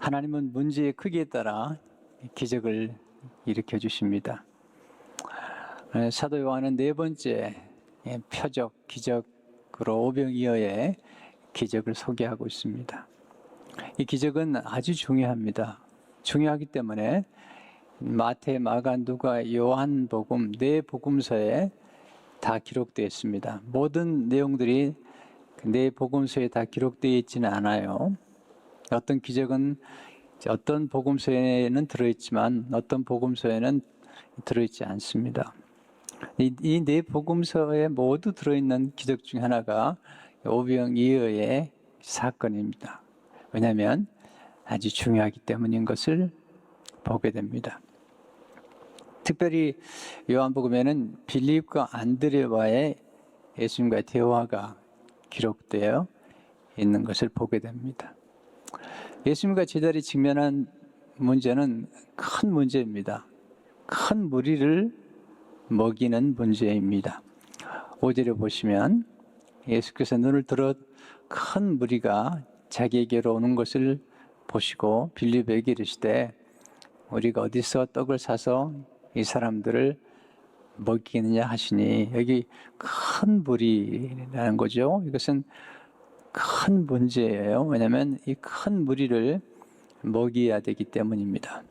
하나님은 문제의 크기에 따라 기적을 일으켜 주십니다. 사도 요한은 네 번째 표적, 기적으로 오병이어의 기적을 소개하고 있습니다. 이 기적은 아주 중요합니다. 중요하기 때문에 마태, 마가, 누가, 요한복음 네 복음서에 다 기록되어 있습니다. 모든 내용들이 네 복음서에 다 기록되어 있지는 않아요. 어떤 기적은 어떤 복음서에는 들어있지만 어떤 복음서에는 들어있지 않습니다. 이 네 복음서에 모두 들어있는 기적 중 하나가 오병이어의 사건입니다. 왜냐하면 아주 중요하기 때문인 것을 보게 됩니다. 특별히 요한복음에는 빌립과 안드레와의 예수님과의 대화가 기록되어 있는 것을 보게 됩니다. 예수님과 제자들이 직면한 문제는 큰 문제입니다. 큰 무리를 먹이는 문제입니다. 5절에 보시면 예수께서 눈을 들어 큰 무리가 자기에게로 오는 것을 보시고 빌립에게 이르시되 우리가 어디서 떡을 사서 이 사람들을 먹이느냐 하시니, 여기 큰 무리라는 거죠. 이것은 큰 문제예요. 왜냐하면 이 큰 무리를 먹여야 되기 때문입니다.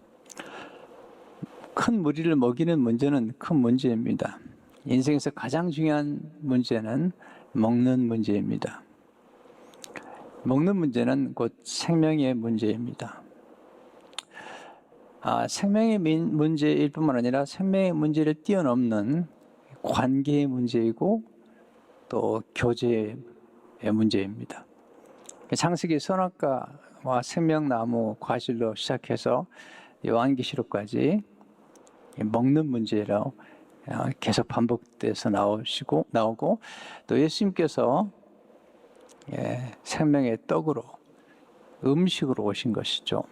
큰 무리를 먹이는 문제는 큰 문제입니다. 인생에서 가장 중요한 문제는 먹는 문제입니다. 먹는 문제는 곧 생명의 문제입니다. 생명의 문제일 뿐만 아니라 생명의 문제를 뛰어넘는 관계의 문제이고 또 교제의 문제입니다. 창세기 선악과와 생명나무 과실로 시작해서 요한계시록까지 먹는 문제로 계속 반복돼서 나오고 또 예수님께서 생명의 떡으로 음식으로 오신 것이죠.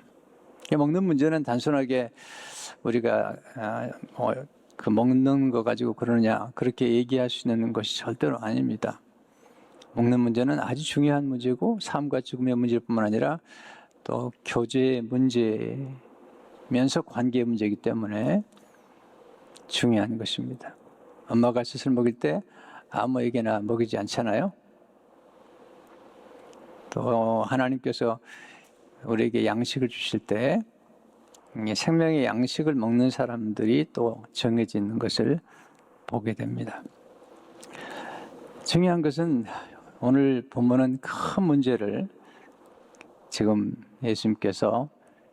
먹는 문제는 단순하게 우리가 그 먹는 거 가지고 그러느냐 그렇게 얘기할 수 있는 것이 절대로 아닙니다. 먹는 문제는 아주 중요한 문제고 삶과 죽음의 문제일 뿐만 아니라 또 교제의 문제면서 관계의 문제이기 때문에 중요한 것입니다. 엄마가 젖을 먹일 때 아무에게나 먹이지 않잖아요. 또 하나님께서 우리에게 양식을 주실 때 생명의 양식을 먹는 사람들이 또 정해져 있는 것을 보게 됩니다. 중요한 것은 오늘 본문은 큰 문제를 지금 예수님께서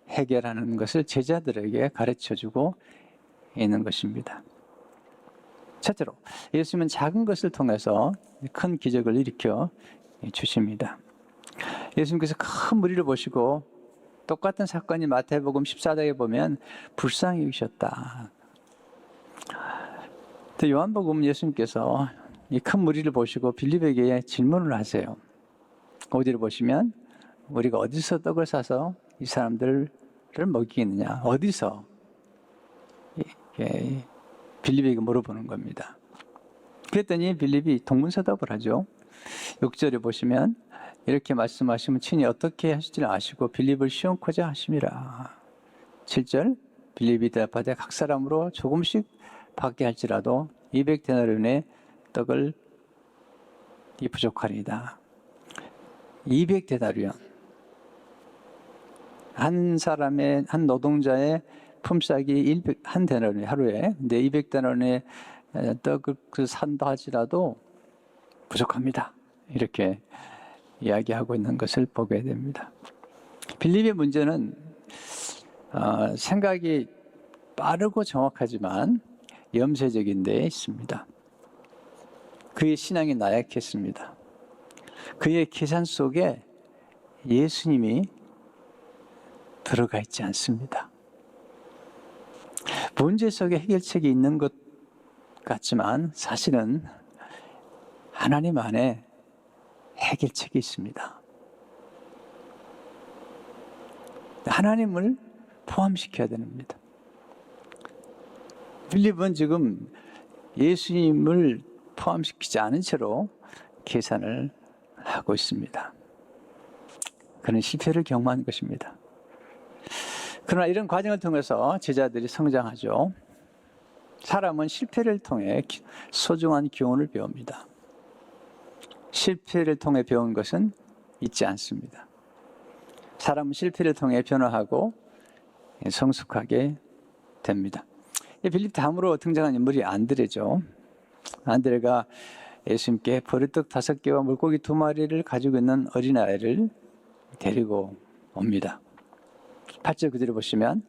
해결하는 것을 제자들에게 가르쳐주고 있는 것입니다. 첫째로 예수님은 작은 것을 통해서 큰 기적을 일으켜 주십니다. 예수님께서 큰 무리를 보시고 똑같은 사건이 마태복음 14장에 보면 불쌍히 여기셨다. 또 요한복음 예수님께서 이 큰 무리를 보시고 빌립에게 질문을 하세요. 5절을 보시면 우리가 어디서 떡을 사서 이 사람들을 먹이겠느냐. 어디서? 빌립에게 물어보는 겁니다. 그랬더니 빌립이 동문서답을 하죠. 6절에 보시면 이렇게 말씀하시면 친히 어떻게 하실지를 아시고 빌립을 시험코자 하심이라. 7절 빌립이 대답하되 각 사람으로 조금씩 받게 할지라도 200데나리온의 떡을 부족하리이다. 200데나리온. 한 사람의 한 노동자의 품삯이 한 데나리온 하루에. 근데 200데나리온의 떡을 산다 하지라도 부족합니다. 이렇게 이야기하고 있는 것을 보게 됩니다. 빌립의 문제는 생각이 빠르고 정확하지만 염세적인 데 있습니다. 그의 신앙이 나약했습니다. 그의 계산 속에 예수님이 들어가 있지 않습니다. 문제 속에 해결책이 있는 것 같지만 사실은 하나님 안에 해결책이 있습니다. 하나님을 포함시켜야 됩니다. 빌립은 지금 예수님을 포함시키지 않은 채로 계산을 하고 있습니다. 그는 실패를 경험한 것입니다. 그러나 이런 과정을 통해서 제자들이 성장하죠. 사람은 실패를 통해 소중한 교훈을 배웁니다. 실패를 통해 배운 것은 잊지 않습니다. 사람은 실패를 통해 변화하고 성숙하게 됩니다. 빌립 다음으로 등장한 인물이 안드레죠. 안드레가 예수님께 보리떡 5개와 물고기 2마리를 가지고 있는 어린아이를 데리고 옵니다. 8절 그대로 보시면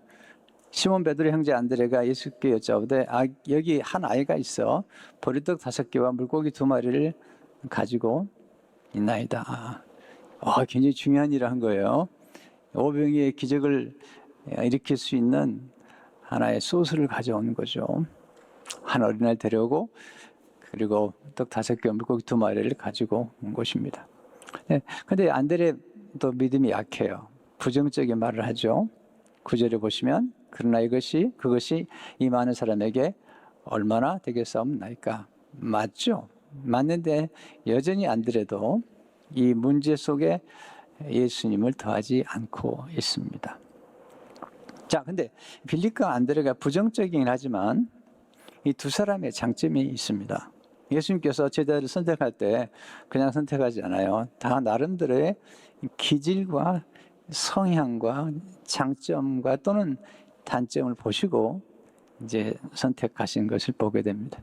시몬 베드로 형제 안드레가 예수께 여짜오되 여기 한 아이가 있어 보리떡 5개와 물고기 2마리를 가지고 있나이다. 굉장히 중요한 일을 한 거예요. 오병이의 기적을 일으킬 수 있는 하나의 소스를 가져오는 거죠. 한 어린아이를 데려오고 그리고 떡 5개와 물고기 2마리를 가지고 온 것입니다. 그런데 안드레도 믿음이 약해요. 부정적인 말을 하죠. 9절에 보시면 그러나 그것이 이 많은 사람에게 얼마나 되겠사옵나이까. 맞죠? 맞는데 여전히 안드레도 이 문제 속에 예수님을 더하지 않고 있습니다. 자, 근데 빌립과 안드레가 부정적이긴 하지만 이 두 사람의 장점이 있습니다. 예수님께서 제자를 선택할 때 그냥 선택하지 않아요. 다 나름대로의 기질과 성향과 장점과 또는 단점을 보시고 이제 선택하신 것을 보게 됩니다.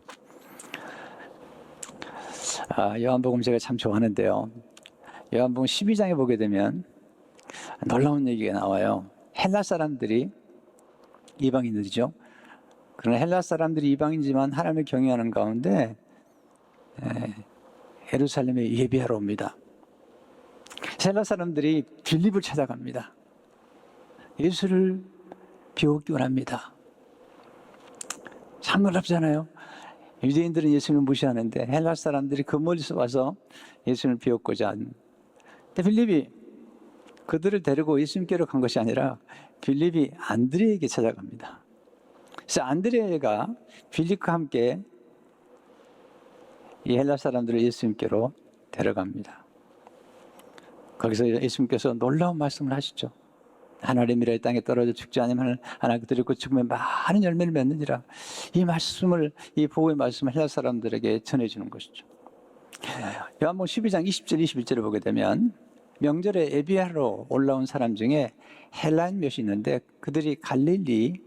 요한복음 제가 참 좋아하는데요. 요한복음 12장에 보게 되면 놀라운 얘기가 나와요. 헬라 사람들이 이방인들이죠. 그러나 헬라 사람들이 이방인이지만 하나님을 경외하는 가운데 예루살렘에 예배하러 옵니다. 헬라 사람들이 빌립을 찾아갑니다. 예수를 비웃기 원합니다. 참 놀랍잖아요. 유대인들은 예수님을 무시하는데 헬라 사람들이 그 멀리서 와서 예수님을 비웃고자 하는. 근데 빌립이 그들을 데리고 예수님께로 간 것이 아니라 빌립이 안드레에게 찾아갑니다. 그래서 안드레가 빌립과 함께 이 헬라 사람들을 예수님께로 데려갑니다. 거기서 예수님께서 놀라운 말씀을 하시죠. 하늘의 미랄 땅에 떨어져 죽지 않으면 하나 그들고 죽으면 많은 열매를 맺느니라. 이 말씀을, 이 복음의 말씀을 헬라 사람들에게 전해주는 것이죠. 요한복음 12장 20절 21절을 보게 되면 명절에 예배하러 올라온 사람 중에 헬라인 몇이 있는데 그들이 갈릴리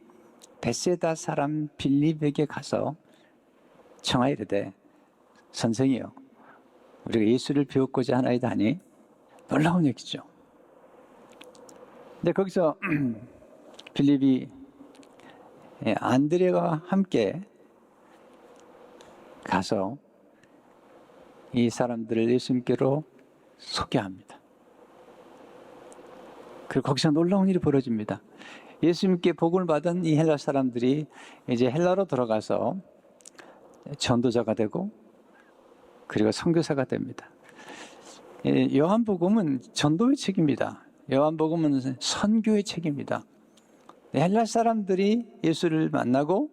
베세다 사람 빌립에게 가서 청하여 이르되 선생이여 우리가 예수를 비웃고자 하나이다 하니 놀라운 얘기죠. 근데 거기서 빌립이 안드레와 함께 가서 이 사람들을 예수님께로 소개합니다. 그리고 거기서 놀라운 일이 벌어집니다. 예수님께 복음을 받은 이 헬라 사람들이 이제 헬라로 들어가서 전도자가 되고 그리고 선교사가 됩니다. 요한복음은 전도의 책입니다. 요한복음은 선교의 책입니다. 헬라 사람들이 예수를 만나고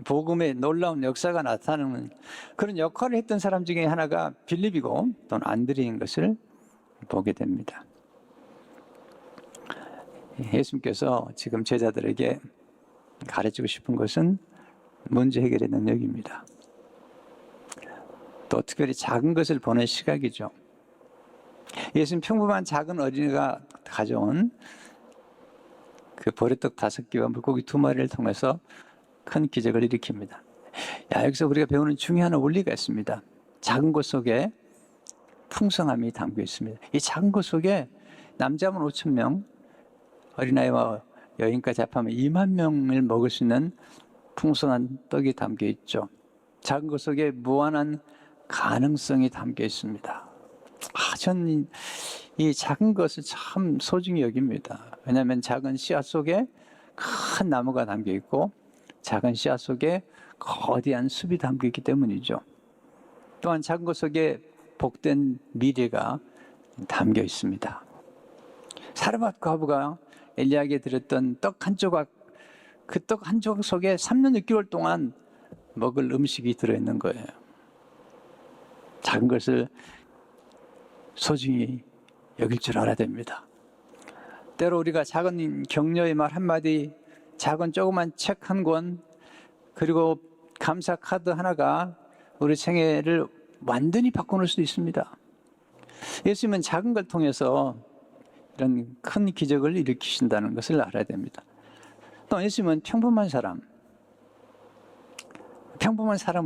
복음의 놀라운 역사가 나타나는 그런 역할을 했던 사람 중에 하나가 빌립이고 또는 안드레인 것을 보게 됩니다. 예수님께서 지금 제자들에게 가르치고 싶은 것은 문제 해결의 능력입니다. 또 특별히 작은 것을 보는 시각이죠. 예수님 평범한 작은 어린이가 가져온 그 보리떡 5개와 물고기 2마리를 통해서 큰 기적을 일으킵니다. 여기서 우리가 배우는 중요한 원리가 있습니다. 작은 것 속에 풍성함이 담겨 있습니다. 이 작은 것 속에 남자만 5,000명, 어린아이와 여인까지 합하면 2만 명을 먹을 수 있는 풍성한 떡이 담겨 있죠. 작은 것 속에 무한한 가능성이 담겨 있습니다. 저는 이 작은 것을 참 소중히 여깁니다. 왜냐하면 작은 씨앗 속에 큰 나무가 담겨 있고 작은 씨앗 속에 거대한 숲이 담겨 있기 때문이죠. 또한 작은 것 속에 복된 미래가 담겨 있습니다. 사르밧 과부가 엘리야에게 드렸던 떡 한 조각, 그 떡 한 조각 속에 3년 6개월 동안 먹을 음식이 들어있는 거예요. 작은 것을 소중히 여길 줄 알아야 됩니다. 때로 우리가 작은 격려의 말 한마디, 작은 조그만 책 한 권, 그리고 감사 카드 하나가 우리 생애를 완전히 바꿔놓을 수도 있습니다. 예수님은 작은 걸 통해서 이런 큰 기적을 일으키신다는 것을 알아야 됩니다. 또 예수님은 평범한 사람을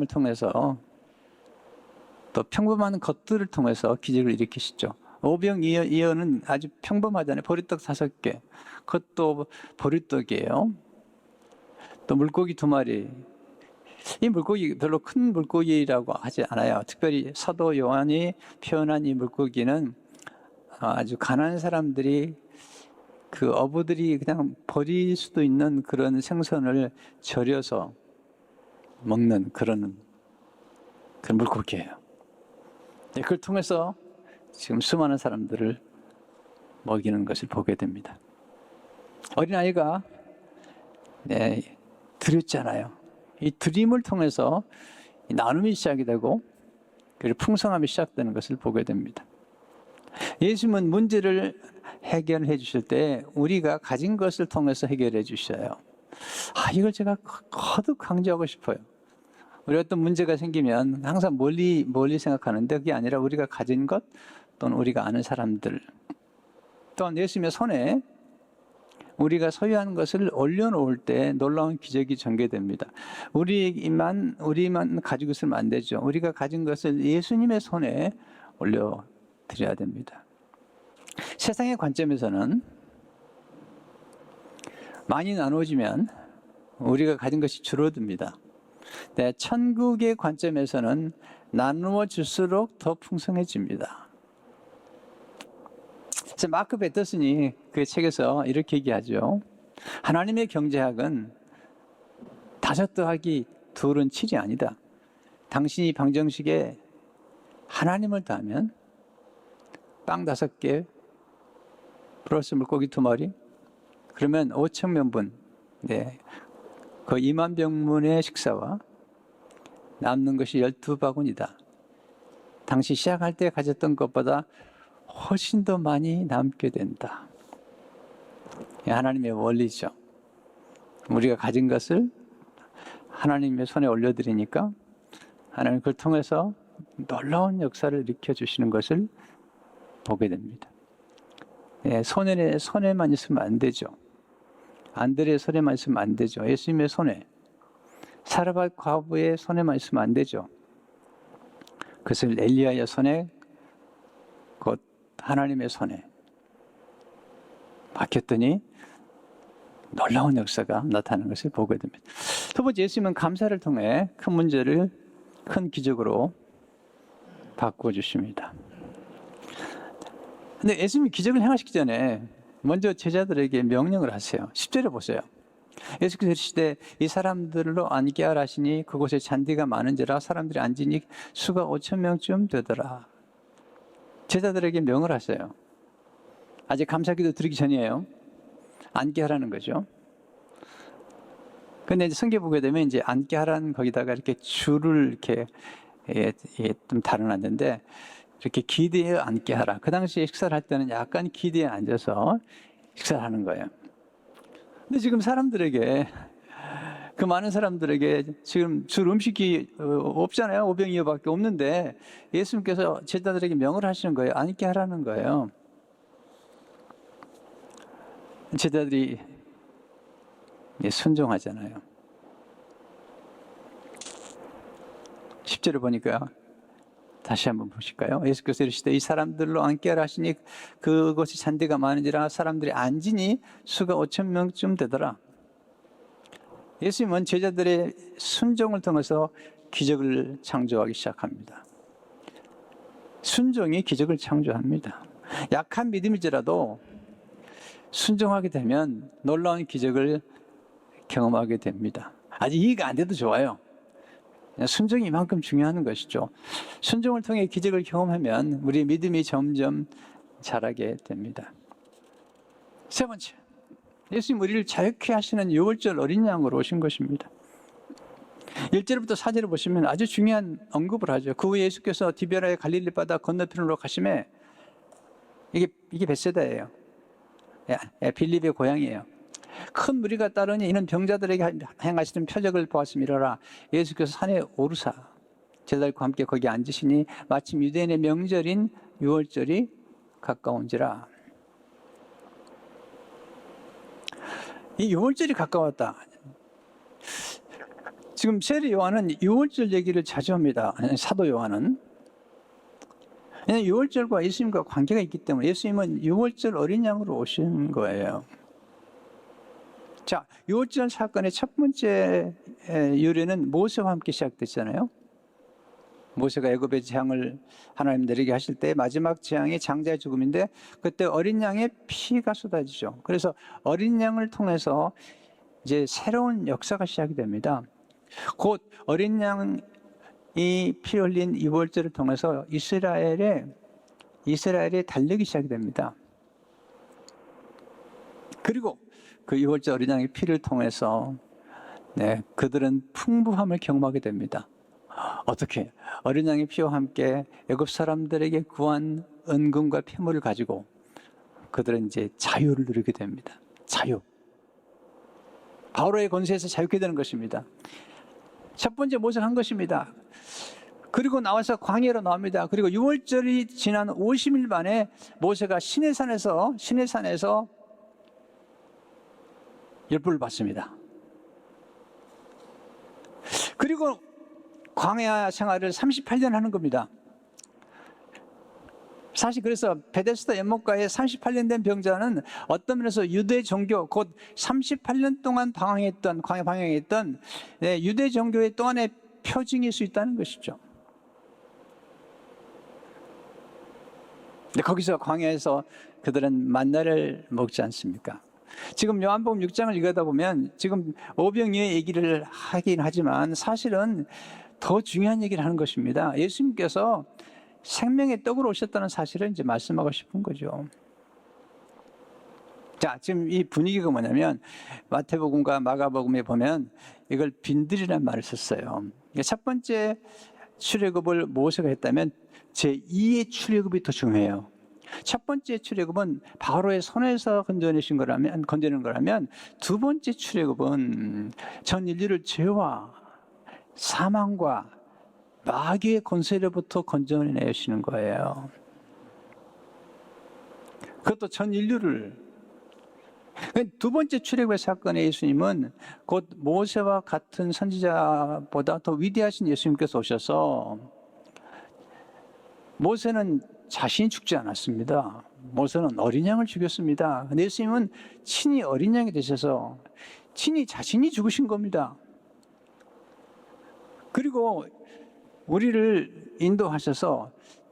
통해서 또 평범한 것들을 통해서 기적을 일으키시죠. 오병이어는 아주 평범하잖아요. 보리떡 5개, 그것도 보리떡이에요. 또 물고기 2마리. 이 물고기 별로 큰 물고기라고 하지 않아요. 특별히 사도 요한이 표현한 이 물고기는 아주 가난한 사람들이, 그 어부들이 그냥 버릴 수도 있는 그런 생선을 절여서 먹는 그런 물고기예요. 그걸 통해서 지금 수많은 사람들을 먹이는 것을 보게 됩니다. 어린아이가 드렸잖아요. 이 드림을 통해서 나눔이 시작이 되고 그리고 풍성함이 시작되는 것을 보게 됩니다. 예수님은 문제를 해결해 주실 때 우리가 가진 것을 통해서 해결해 주셔요. 이걸 제가 거듭 강조하고 싶어요. 우리가 어떤 문제가 생기면 항상 멀리 생각하는데 그게 아니라 우리가 가진 것 또는 우리가 아는 사람들, 또한 예수님의 손에 우리가 소유한 것을 올려놓을 때 놀라운 기적이 전개됩니다. 우리만 가지고 있으면 안 되죠. 우리가 가진 것을 예수님의 손에 올려드려야 됩니다. 세상의 관점에서는 많이 나누어지면 우리가 가진 것이 줄어듭니다. 네, 천국의 관점에서는 나누어 줄수록 더 풍성해집니다. 마크 베터슨이 그 책에서 이렇게 얘기하죠. 하나님의 경제학은 5 더하기 2은 7이 아니다. 당신이 방정식에 하나님을 더하면 빵 5개 플러스 물고기 2마리, 그러면 5,000명분, 그 2만 병문의 식사와 남는 것이 12바구니다. 당시 시작할 때 가졌던 것보다 훨씬 더 많이 남게 된다. 하나님의 원리죠. 우리가 가진 것을 하나님의 손에 올려드리니까 하나님 그걸 통해서 놀라운 역사를 일으켜주시는 것을 보게 됩니다. 손에만 있으면 안 되죠. 안드레의 손에만 있으면 안 되죠. 예수님의 손에, 사르밧 과부의 손에만 있으면 안 되죠. 그것을 엘리야의 손에, 곧 하나님의 손에 맡겼더니 놀라운 역사가 나타나는 것을 보게 됩니다. 2번째, 예수님은 감사를 통해 큰 문제를 큰 기적으로 바꾸어 주십니다. 근데 예수님이 기적을 행하시기 전에 먼저 제자들에게 명령을 하세요. 10절에 보세요. 예수께서 이르시되 이 사람들로 앉게 하라 하시니 그곳에 잔디가 많은지라 사람들이 앉으니 수가 5,000명쯤 되더라. 제자들에게 명을 하세요. 아직 감사기도 드리기 전이에요. 앉게 하라는 거죠. 근데 이제 성경 보게 되면 이제 앉게 하라는 거기다가 이렇게 줄을 이렇게 좀 달아놨는데 이렇게 기대에 앉게 하라. 그 당시에 식사를 할 때는 약간 기대에 앉아서 식사를 하는 거예요. 근데 지금 사람들에게, 그 많은 사람들에게 지금 줄 음식이 없잖아요. 오병이어밖에 없는데 예수님께서 제자들에게 명을 하시는 거예요. 앉게 하라는 거예요. 제자들이 순종하잖아요. 10절을 보니까 다시 한번 보실까요? 예수께서 이르시되 이 사람들로 앉게 하라 하시니 그곳이 잔디가 많은지라 사람들이 앉으니 수가 5,000명쯤 되더라. 예수님은 제자들의 순종을 통해서 기적을 창조하기 시작합니다. 순종이 기적을 창조합니다. 약한 믿음이지라도 순종하게 되면 놀라운 기적을 경험하게 됩니다. 아직 이해가 안 돼도 좋아요. 순종이 이만큼 중요한 것이죠. 순종을 통해 기적을 경험하면 우리의 믿음이 점점 자라게 됩니다. 3번째, 예수님 우리를 자유케 하시는 유월절 어린 양으로 오신 것입니다. 1절부터 4절을 보시면 아주 중요한 언급을 하죠. 그 후에 예수께서 디베라의 갈릴리 바다 건너편으로 가심에, 이게 베세다예요. 빌립의 고향이에요. 큰 무리가 따르니 이는 병자들에게 행하시는 표적을 보았음이로라. 예수께서 산에 오르사 제자들과 함께 거기 앉으시니 마침 유대인의 명절인 유월절이 가까운지라. 이 유월절이 가까웠다. 지금 세례 요한은 유월절 얘기를 자주 합니다. 사도 요한은. 왜냐하면 유월절과 예수님과 관계가 있기 때문에 예수님은 유월절 어린 양으로 오신 거예요. 자, 유월절 사건의 첫 번째 유래는 모세와 함께 시작됐잖아요. 모세가 애굽의 재앙을 하나님 내리게 하실 때 마지막 재앙이 장자의 죽음인데 그때 어린 양의 피가 쏟아지죠. 그래서 어린 양을 통해서 이제 새로운 역사가 시작이 됩니다. 곧 어린 양이 피 흘린 유월절을 통해서 이스라엘의 달력이 시작이 됩니다. 그리고 그 유월절 어린 양의 피를 통해서 그들은 풍부함을 경험하게 됩니다. 어떻게? 어린 양의 피와 함께 애굽 사람들에게 구한 은금과 폐물을 가지고 그들은 이제 자유를 누리게 됩니다. 자유. 바로의 권세에서 자유케 되는 것입니다. 첫 번째 모세가 한 것입니다. 그리고 나와서 광야로 나옵니다. 그리고 유월절이 지난 50일 만에 모세가 시내산에서 율법을 받습니다. 그리고 광야 생활을 38년 하는 겁니다. 사실 그래서 베데스다 연못가에 38년 된 병자는 어떤 면에서 유대 종교, 곧 38년 동안 광야 방황했던 유대 종교의 또 하나의 표징일 수 있다는 것이죠. 근데 거기서 광야에서 그들은 만나를 먹지 않습니까? 지금 요한복음 6장을 읽다 보면 지금 오병이어의 얘기를 하긴 하지만 사실은 더 중요한 얘기를 하는 것입니다. 예수님께서 생명의 떡으로 오셨다는 사실을 이제 말씀하고 싶은 거죠. 자, 지금 이 분위기가 뭐냐면 마태복음과 마가복음에 보면 이걸 빈들이라는 말을 썼어요. 첫 번째 출애굽을 모세가 했다면 제2의 출애굽이 더 중요해요. 첫 번째 출애굽은 바로의 손에서 건져내는 거라면 두 번째 출애굽은 전 인류를 죄와 사망과 마귀의 권세로부터 건져내시는 거예요. 그것도 전 인류를. 두 번째 출애굽의 사건의 예수님은 곧 모세와 같은 선지자보다 더 위대하신 예수님께서 오셔서 모세는 자신이 죽지 않았습니다. 모세는 어린 양을 죽였습니다. 근데 예수님은 친히 어린 양이 되셔서 친히 자신이 죽으신 겁니다. 그리고 우리를 인도하셔서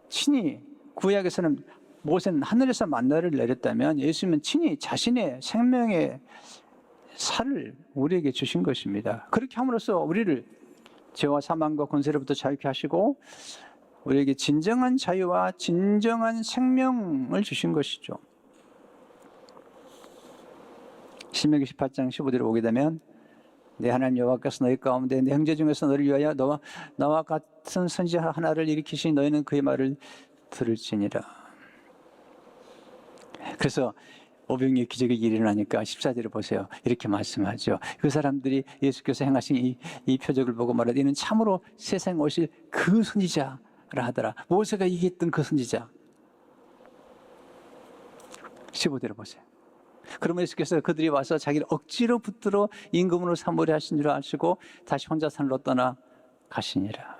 친히 구약에서는 모세는 하늘에서 만나를 내렸다면 예수님은 친히 자신의 생명의 살을 우리에게 주신 것입니다. 그렇게 함으로써 우리를 죄와 사망과 권세로부터 자유케 하시고 우리에게 진정한 자유와 진정한 생명을 주신 것이죠. 신명기 18장 15절에 보게 되면 내 하나님 여호와께서 너희 가운데 내 형제 중에서 너를 위하여 너와 같은 선지자 하나를 일으키시니 너희는 그의 말을 들을지니라. 그래서 오병이의 기적이 일어나니까 14절에 보세요. 이렇게 말씀하죠. 그 사람들이 예수께서 행하신 이 표적을 보고 말하되 이는 참으로 세상에 오실 그 선지자라 하더라. 모세가 얘기했던 그 선지자. 15절에 보세요. 그러면 예수께서 그들이 와서 자기를 억지로 붙들어 임금으로 삼으려 하신 줄 아시고 다시 혼자 산으로 떠나 가시니라.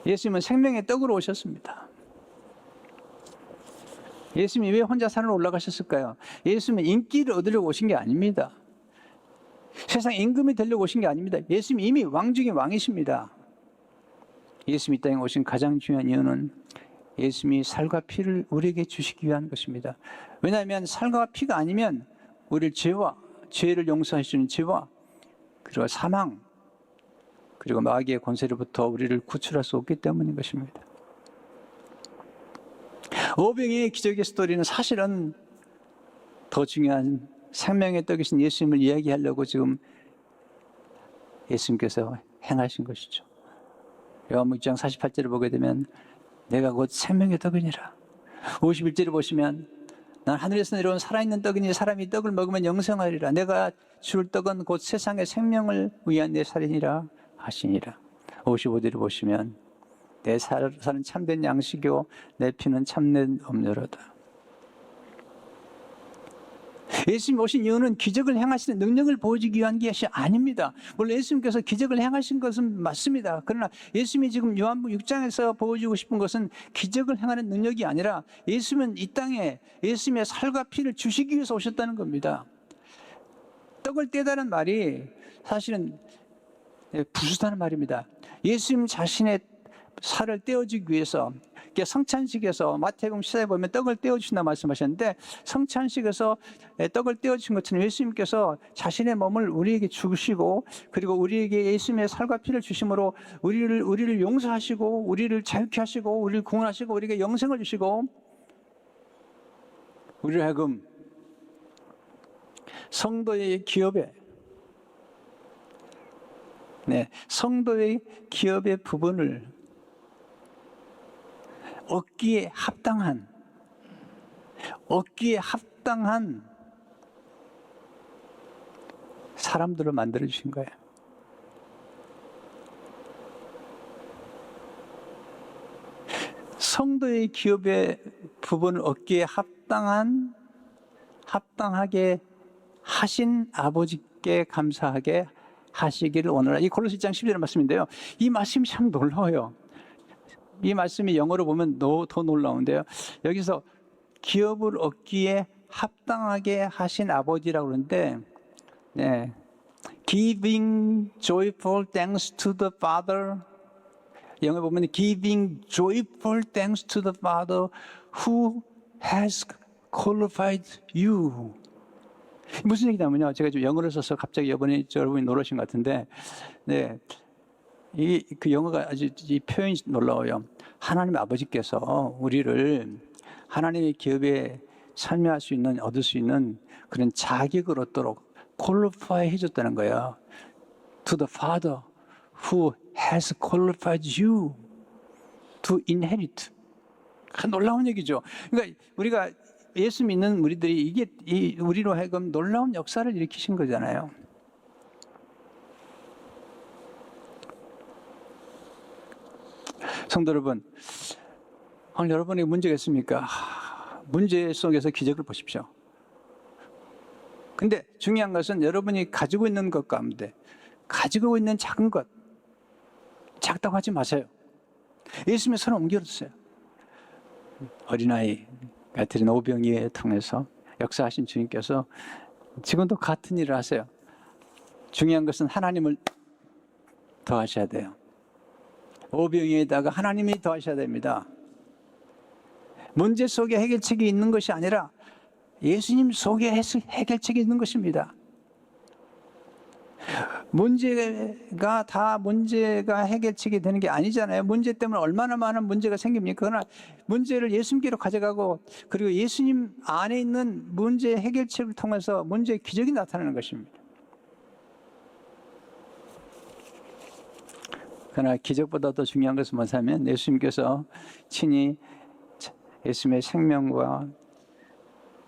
예수님은 생명의 떡으로 오셨습니다. 예수님이 왜 혼자 산으로 올라가셨을까요? 예수님은 인기를 얻으려고 오신 게 아닙니다. 세상 임금이 되려고 오신 게 아닙니다. 예수님 이미 왕 중에 왕이십니다. 예수님이 이 땅에 오신 가장 중요한 이유는 예수님이 살과 피를 우리에게 주시기 위한 것입니다. 왜냐하면 살과 피가 아니면 우리를 죄를 용서하시는 죄와 그리고 사망 그리고 마귀의 권세로부터 우리를 구출할 수 없기 때문인 것입니다. 오병이의 기적의 스토리는 사실은 더 중요한 생명의 떡이신 예수님을 이야기하려고 지금 예수님께서 행하신 것이죠. 요한복음 6장 48절을 보게 되면 내가 곧 생명의 떡이니라. 51절에 보시면 난 하늘에서 내려온 살아있는 떡이니 사람이 떡을 먹으면 영생하리라. 내가 줄 떡은 곧 세상의 생명을 위한 내 살이니라 하시니라. 55절에 보시면 내 살은 참된 양식이요 내 피는 참된 음료로다. 예수님 오신 이유는 기적을 행하시는 능력을 보여주기 위한 것이 아닙니다. 물론 예수님께서 기적을 행하신 것은 맞습니다. 그러나 예수님이 지금 요한복음 6장에서 보여주고 싶은 것은 기적을 행하는 능력이 아니라 예수님은 이 땅에 예수님의 살과 피를 주시기 위해서 오셨다는 겁니다. 떡을 떼다는 말이 사실은 부수다는 말입니다. 예수님 자신의 살을 떼어주기 위해서 성찬식에서 마태복음 시사에 보면 떡을 떼어주신다 말씀하셨는데 성찬식에서 떡을 떼어주신 것처럼 예수님께서 자신의 몸을 우리에게 주시고 그리고 우리에게 예수님의 살과 피를 주심으로 우리를 용서하시고 우리를 자유케 하시고 우리를 구원하시고 우리에게 영생을 주시고 우리를 하여금 성도의 기업에 성도의 기업의 부분을 얻기에 합당한 사람들을 만들어 주신 거예요. 성도의 기업의 부분을 얻기에 합당하게 하신 아버지께 감사하게 하시기를 원하노라. 이 골로새 1장 10절 말씀인데요. 이 말씀이 참 놀라워요. 이 말씀이 영어로 보면 더 놀라운데요. 여기서 기업을 얻기에 합당하게 하신 아버지라고 그러는데 giving joyful thanks to the Father. 영어에 보면 giving joyful thanks to the Father who has qualified you. 무슨 얘기냐면요. 제가 지금 영어를 써서 갑자기 여러분이 놀라신 것 같은데 그 영어가 아주 이 표현이 놀라워요. 하나님 아버지께서 우리를 하나님의 기업에 참여할 수 있는 얻을 수 있는 그런 자격을 얻도록 qualify 해줬다는 거예요. To the Father who has qualified you to inherit. 놀라운 얘기죠. 그러니까 우리가 예수 믿는 우리들이 이게 우리로 하여금 놀라운 역사를 일으키신 거잖아요. 성도 여러분, 오늘 여러분에게 문제가 있습니까? 문제 속에서 기적을 보십시오. 근데 중요한 것은 여러분이 가지고 있는 것 가운데 가지고 있는 작은 것 작다고 하지 마세요. 예수님의 손을 옮겨주세요. 어린아이 같은 오병이에 통해서 역사하신 주님께서 지금도 같은 일을 하세요. 중요한 것은 하나님을 더하셔야 돼요. 오병이에다가 하나님이 더하셔야 됩니다. 문제 속에 해결책이 있는 것이 아니라 예수님 속에 해결책이 있는 것입니다. 문제가 해결책이 되는 게 아니잖아요. 문제 때문에 얼마나 많은 문제가 생깁니까? 그러나 문제를 예수님께로 가져가고 그리고 예수님 안에 있는 문제 해결책을 통해서 문제의 기적이 나타나는 것입니다. 그러나 기적보다 더 중요한 것은 뭐냐면 예수님께서 친히 예수님의 생명과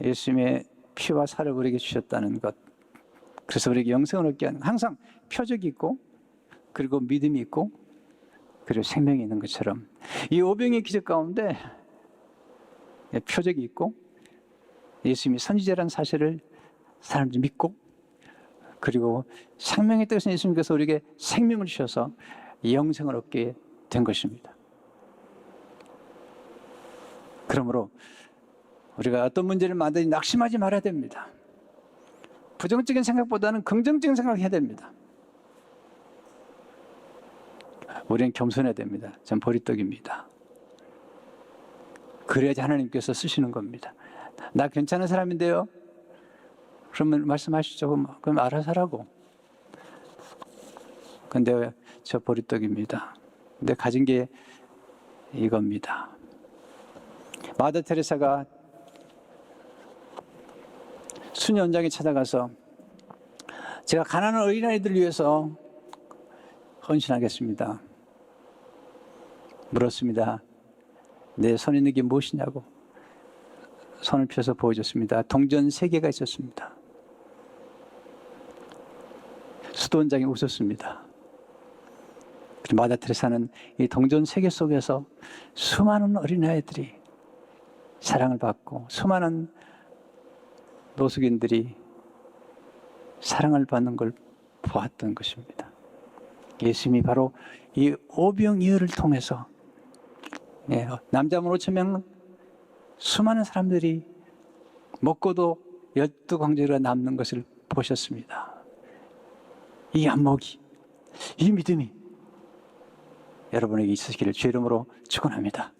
예수님의 피와 살을 우리에게 주셨다는 것. 그래서 우리에게 영생을 얻게 하는 항상 표적이 있고 그리고 믿음이 있고 그리고 생명이 있는 것처럼 이 오병이의 기적 가운데 표적이 있고 예수님이 선지자라는 사실을 사람들이 믿고 그리고 생명의 뜻은 예수님께서 우리에게 생명을 주셔서 영생을 얻게 된 것입니다. 그러므로 우리가 어떤 문제를 만들지 낙심하지 말아야 됩니다. 부정적인 생각보다는 긍정적인 생각을 해야 됩니다. 우리는 겸손해야 됩니다. 전 보리떡입니다. 그래야지 하나님께서 쓰시는 겁니다. 나 괜찮은 사람인데요? 그러면 말씀하시죠. 그럼 알아서 하라고. 근데 저 보리떡입니다. 근데 가진 게 이겁니다. 마더 테레사가 수녀 원장에 찾아가서 제가 가난한 어린아이들을 위해서 헌신하겠습니다. 물었습니다. 내 손에 있는 게 무엇이냐고. 손을 펴서 보여줬습니다. 동전 3개가 있었습니다. 수도원장이 웃었습니다. 마다 테레사는 이 동전 3개 속에서 수많은 어린아이들이 사랑을 받고 수많은 노숙인들이 사랑을 받는 걸 보았던 것입니다. 예수님이 바로 이 오병이어를 통해서 남자만 5,000명 수많은 사람들이 먹고도 12광주리가 남는 것을 보셨습니다. 이 안목이, 이 믿음이 여러분에게 있으시기를 주의 이름으로 축원합니다.